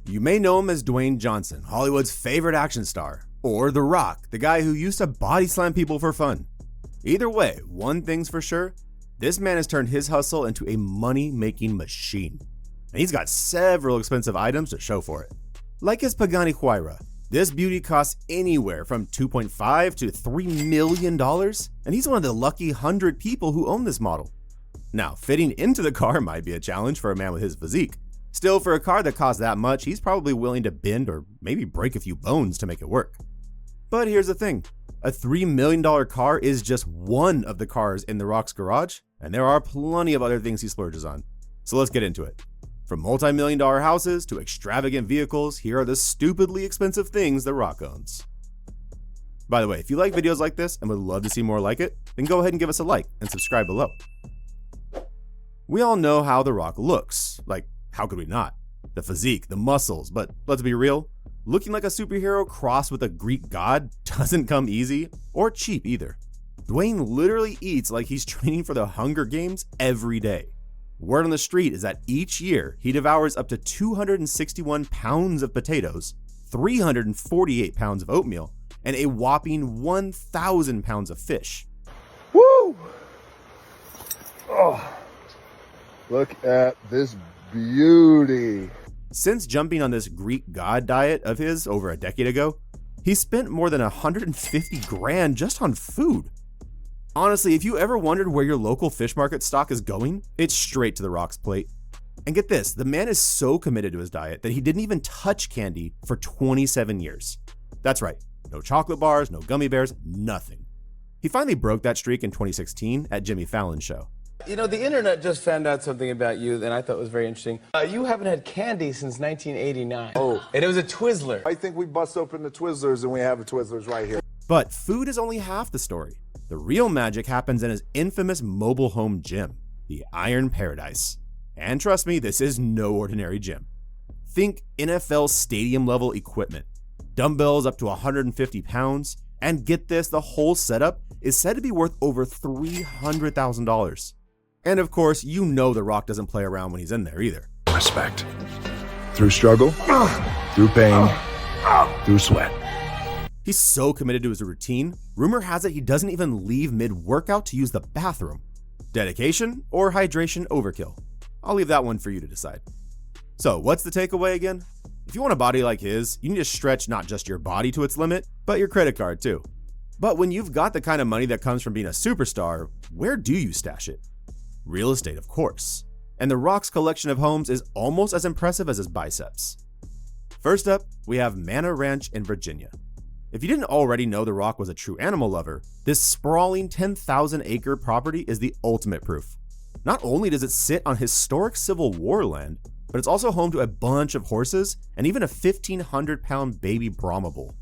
You may know him as Dwayne Johnson, Hollywood's favorite action star, or The Rock, the guy who used to body slam people for fun. Either way, one thing's for sure, this man has turned his hustle into a money-making machine. And he's got several expensive items to show for it. Like his Pagani Huayra, this beauty costs anywhere from $2.5 to $3 million, and he's one of the lucky 100 people who own this model. Now, fitting into the car might be a challenge for a man with his physique. Still, for a car that costs that much, he's probably willing to bend or maybe break a few bones to make it work. But here's the thing, a $3 million car is just one of the cars in The Rock's garage, and there are plenty of other things he splurges on. So let's get into it. From multi-million-dollar houses to extravagant vehicles, here are the stupidly expensive things The Rock owns. By the way, if you like videos like this and would love to see more like it, then go ahead and give us a like and subscribe below. We all know how The Rock looks. Like, how could we not? The physique, the muscles, but let's be real, looking like a superhero crossed with a Greek god doesn't come easy or cheap either. Dwayne literally eats like he's training for the Hunger Games every day. Word on the street is that each year he devours up to 261 pounds of potatoes, 348 pounds of oatmeal, and a whopping 1,000 pounds of fish. Woo! Oh, look at this beauty. Since jumping on this Greek god diet of his over a decade ago, he spent more than 150 grand just on food. Honestly, if you ever wondered where your local fish market stock is going, it's straight to The Rock's plate. And get this, the man is so committed to his diet that he didn't even touch candy for 27 years. That's right, no chocolate bars, no gummy bears, nothing. He finally broke that streak in 2016 at Jimmy Fallon's show. You know, the internet just found out something about you that I thought was very interesting. You haven't had candy since 1989. Oh. And it was a Twizzler. I think we bust open the Twizzlers and we have a Twizzlers right here. But food is only half the story. The real magic happens in his infamous mobile home gym, the Iron Paradise. And trust me, this is no ordinary gym. Think NFL stadium level equipment, dumbbells up to 150 pounds, and get this, the whole setup is said to be worth over $300,000. And of course, you know The Rock doesn't play around when he's in there either. Respect. Through struggle, through pain, through sweat. He's so committed to his routine, rumor has it he doesn't even leave mid-workout to use the bathroom. Dedication or hydration overkill? I'll leave that one for you to decide. So what's the takeaway again? If you want a body like his, you need to stretch not just your body to its limit, but your credit card too. But when you've got the kind of money that comes from being a superstar, where do you stash it? Real estate, of course. And The Rock's collection of homes is almost as impressive as his biceps. First up, we have Manor Ranch in Virginia. If you didn't already know The Rock was a true animal lover, this sprawling 10,000-acre property is the ultimate proof. Not only does it sit on historic Civil War land, but it's also home to a bunch of horses and even a 1,500-pound baby Brahma bull.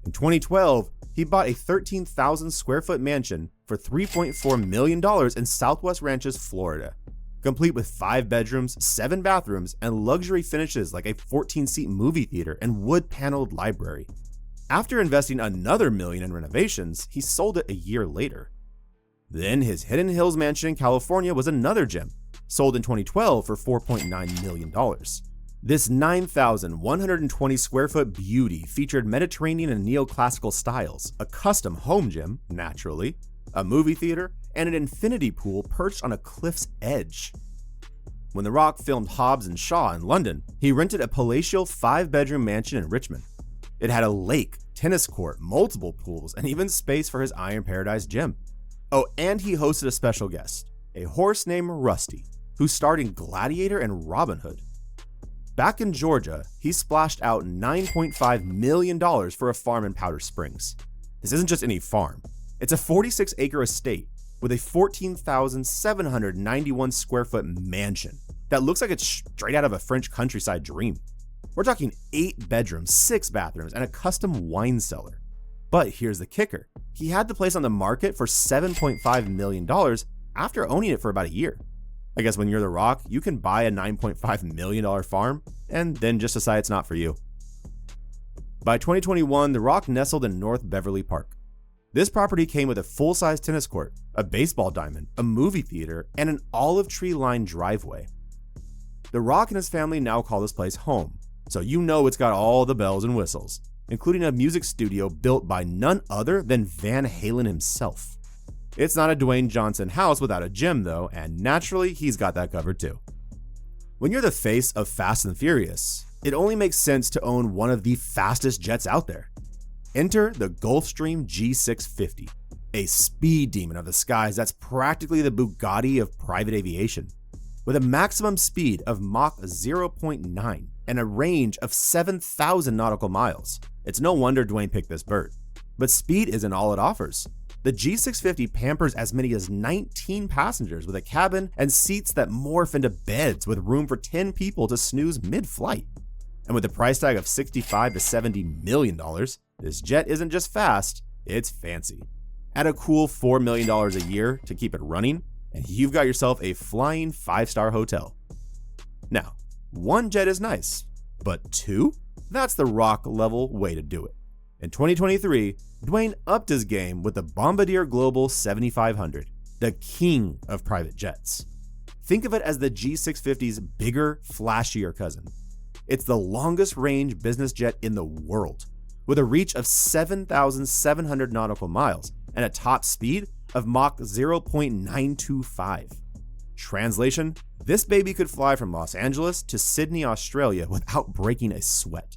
In 2012, he bought a 13,000 square foot mansion for $3.4 million in Southwest Ranches, Florida, complete with 5 bedrooms, 7 bathrooms, and luxury finishes like a 14-seat movie theater and wood-paneled library. After investing another $1 million in renovations, he sold it a year later. Then his Hidden Hills mansion in California was another gem, sold in 2012 for $4.9 million. This 9,120 square foot beauty featured Mediterranean and neoclassical styles, a custom home gym, naturally, a movie theater, and an infinity pool perched on a cliff's edge. When The Rock filmed Hobbs and Shaw in London, he rented a palatial 5-bedroom mansion in Richmond. It had a lake, tennis court, multiple pools, and even space for his Iron Paradise gym. Oh, and he hosted a special guest, a horse named Rusty, who starred in Gladiator and Robin Hood. Back in Georgia, he splashed out $9.5 million for a farm in Powder Springs. This isn't just any farm. It's a 46-acre estate with a 14,791 square foot mansion that looks like it's straight out of a French countryside dream. We're talking 8 bedrooms, 6 bathrooms, and a custom wine cellar. But here's the kicker. He had the place on the market for $7.5 million after owning it for about a year. I guess when you're The Rock, you can buy a $9.5 million farm and then just decide it's not for you. By 2021, The Rock nestled in North Beverly Park. This property came with a full-size tennis court, a baseball diamond, a movie theater, and an olive tree-lined driveway. The Rock and his family now call this place home, so you know it's got all the bells and whistles, including a music studio built by none other than Van Halen himself. It's not a Dwayne Johnson house without a gym though, and naturally he's got that covered too. When you're the face of Fast and Furious, it only makes sense to own one of the fastest jets out there. Enter the Gulfstream G650, a speed demon of the skies that's practically the Bugatti of private aviation. With a maximum speed of Mach 0.9 and a range of 7,000 nautical miles, it's no wonder Dwayne picked this bird. But speed isn't all it offers. The G650 pampers as many as 19 passengers with a cabin and seats that morph into beds with room for 10 people to snooze mid-flight. And with a price tag of $65 to $70 million, this jet isn't just fast, it's fancy. Add a cool $4 million a year to keep it running, and you've got yourself a flying 5-star hotel. Now, one jet is nice, but two? That's the Rock level way to do it. In 2023, Dwayne upped his game with the Bombardier Global 7500, the king of private jets. Think of it as the G650's bigger, flashier cousin. It's the longest range business jet in the world, with a reach of 7,700 nautical miles and a top speed of Mach 0.925. Translation: this baby could fly from Los Angeles to Sydney, Australia without breaking a sweat.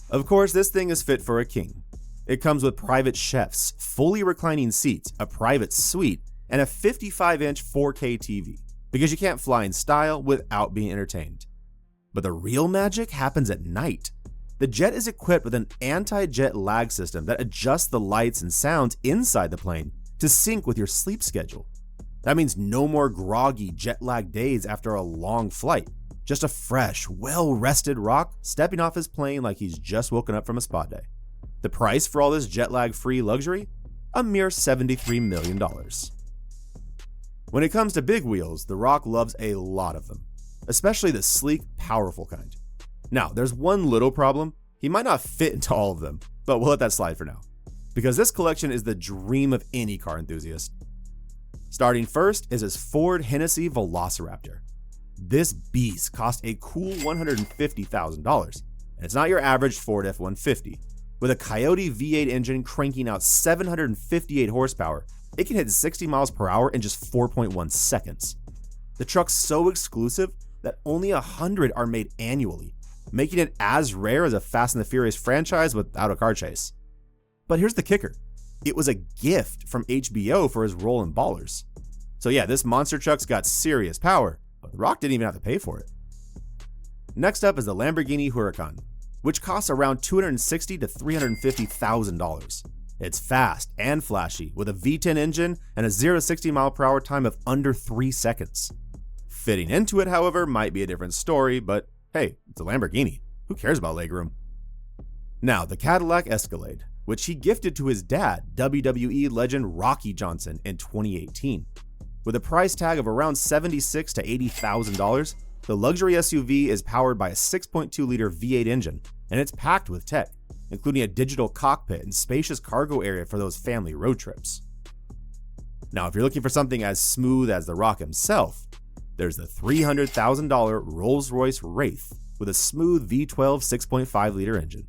Of course, this thing is fit for a king. It comes with private chefs, fully reclining seats, a private suite, and a 55-inch 4K TV, because you can't fly in style without being entertained. But the real magic happens at night. The jet is equipped with an anti-jet lag system that adjusts the lights and sounds inside the plane to sync with your sleep schedule. That means no more groggy jet lag days after a long flight. Just a fresh, well-rested Rock stepping off his plane like he's just woken up from a spa day. The price for all this jet lag-free luxury? A mere $73 million. When it comes to big wheels, The Rock loves a lot of them, especially the sleek, powerful kind. Now, there's one little problem. He might not fit into all of them, but we'll let that slide for now, because this collection is the dream of any car enthusiast. Starting first is his Ford Hennessy Velociraptor. This beast cost a cool $150,000, and it's not your average Ford F-150. With a Coyote V8 engine cranking out 758 horsepower, it can hit 60 miles per hour in just 4.1 seconds. The truck's so exclusive that only 100 are made annually, making it as rare as a Fast and the Furious franchise without a car chase. But here's the kicker. It was a gift from HBO for his role in Ballers. So yeah, this monster truck's got serious power, but The Rock didn't even have to pay for it. Next up is the Lamborghini Huracan, which costs around $260,000 to $350,000. It's fast and flashy, with a V10 engine and a 0-60 mile per hour time of under 3 seconds. Fitting into it, however, might be a different story, but hey, it's a Lamborghini. Who cares about legroom? Now, the Cadillac Escalade, which he gifted to his dad, WWE legend Rocky Johnson, in 2018. With a price tag of around $76,000 to $80,000, the luxury SUV is powered by a 6.2-liter V8 engine, and it's packed with tech, including a digital cockpit and spacious cargo area for those family road trips. Now, if you're looking for something as smooth as The Rock himself, there's the $300,000 Rolls-Royce Wraith with a smooth V12 6.5-liter engine.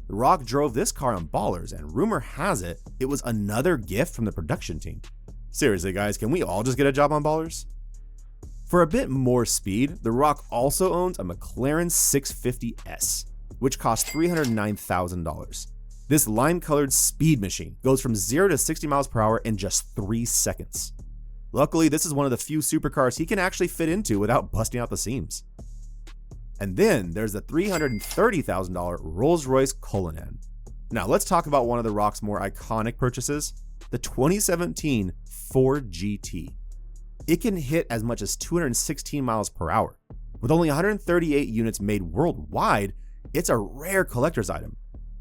The Rock drove this car on Ballers, and rumor has it, it was another gift from the production team. Seriously guys, can we all just get a job on Ballers? For a bit more speed, The Rock also owns a McLaren 650S, which costs $309,000. This lime-colored speed machine goes from 0 to 60 miles per hour in just 3 seconds. Luckily, this is one of the few supercars he can actually fit into without busting out the seams. And then there's the $330,000 Rolls-Royce Cullinan. Now let's talk about one of The Rock's more iconic purchases, the 2017 Ford GT. It can hit as much as 216 miles per hour. With only 138 units made worldwide, it's a rare collector's item.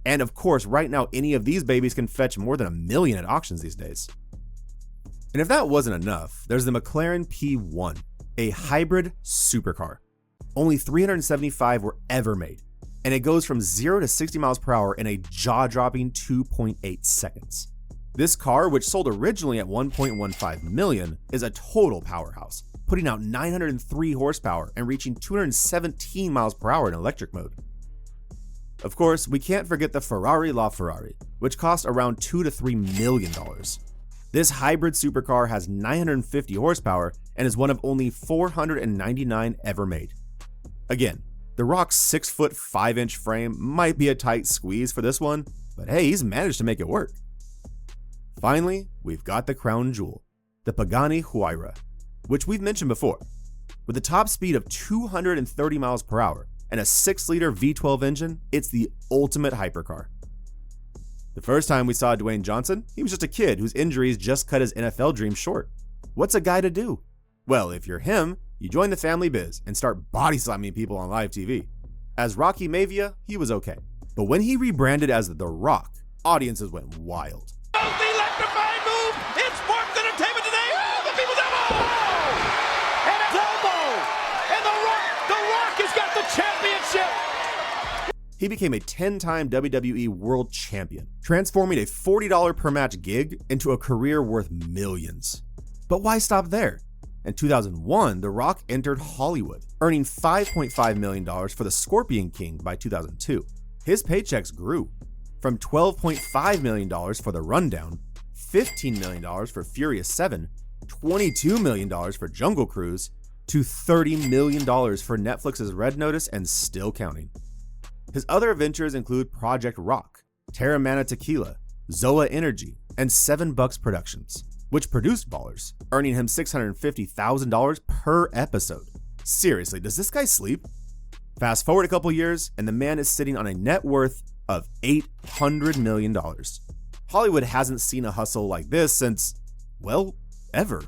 And of course, right now, any of these babies can fetch more than $1 million at auctions these days. And if that wasn't enough, there's the McLaren P1, a hybrid supercar. Only 375 were ever made, and it goes from 0 to 60 miles per hour in a jaw-dropping 2.8 seconds. This car, which sold originally at $1.15 million, is a total powerhouse, putting out 903 horsepower and reaching 217 miles per hour in electric mode. Of course, we can't forget the Ferrari LaFerrari, which cost around $2 to $3 million. This hybrid supercar has 950 horsepower and is one of only 499 ever made. Again, The Rock's 6-foot 5-inch frame might be a tight squeeze for this one, but hey, he's managed to make it work. Finally, we've got the crown jewel, the Pagani Huayra, which we've mentioned before. With a top speed of 230 miles per hour and a 6-liter V12 engine, it's the ultimate hypercar. The first time we saw Dwayne Johnson, he was just a kid whose injuries just cut his NFL dream short. What's a guy to do? Well, if you're him, you join the family biz and start body slamming people on live TV. As Rocky Maivia, he was okay. But when he rebranded as The Rock, audiences went wild. The electrifying move! It's Sports Entertainment Today! Oh, the people's elbow! And it's elbow! And The Rock has got the championship! He became a 10-time WWE World Champion, transforming a $40 per match gig into a career worth millions. But why stop there? In 2001, The Rock entered Hollywood, earning $5.5 million for The Scorpion King by 2002. His paychecks grew from $12.5 million for The Rundown, $15 million for Furious 7, $22 million for Jungle Cruise, to $30 million for Netflix's Red Notice and still counting. His other ventures include Project Rock, Terramana Tequila, Zoa Energy, and Seven Bucks Productions, which produced Ballers, earning him $650,000 per episode. Seriously, does this guy sleep? Fast forward a couple years, and the man is sitting on a net worth of $800 million. Hollywood hasn't seen a hustle like this since, well, ever.